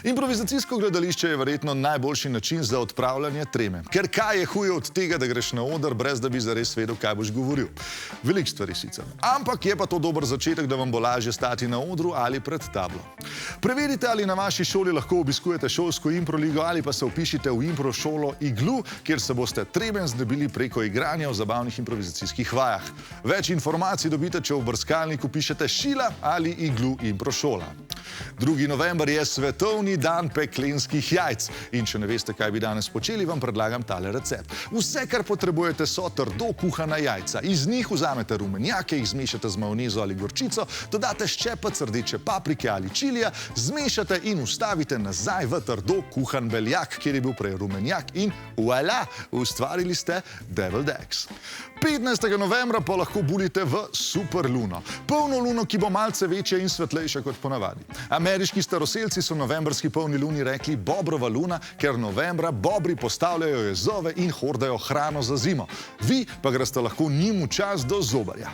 Improvizacijsko gledališče je verjetno najboljši način za odpravljanje treme. Ker kaj je huje od tega, da greš na oder, brez da bi zares vedel, kaj boš govoril? Veliko stvari sicer. Ampak je pa to dober začetek, da vam bo lažje stati na odru ali pred tablo. Preverite, ali na vaši šoli lahko obiskujete šolsko improligo ali pa se vpišite v impro šolo Iglu, kjer se boste treme znebili preko igranja v zabavnih improvizacijskih vajah. Več informacij dobite, če v brskalniku pišete Šila ali Iglu impro šola. 2. november je svetovni dan peklenskih jajc. In če ne veste, kaj bi danes počeli, vam predlagam tale recept. Vse, kar potrebujete, so trdo kuhana jajca. Iz njih vzamete rumenjake, jih zmešate z majonezo ali gorčico, dodate ščepec rdeče paprike ali čilija, zmešate in vstavite nazaj v trdo kuhan beljak, kjer je bil prej rumenjak in voilà, ustvarili ste deviled eggs. 15. novembra pa lahko bulite v superluno. Polno luno, ki bo malce večja in svetlejša kot ponavadi. Ameriški staroselci so novembrski polni luni rekli Bobrova luna, ker novembra bobri postavljajo jezove in hordajo hrano za zimo. Vi pa greste lahko njim v čas do zobarja.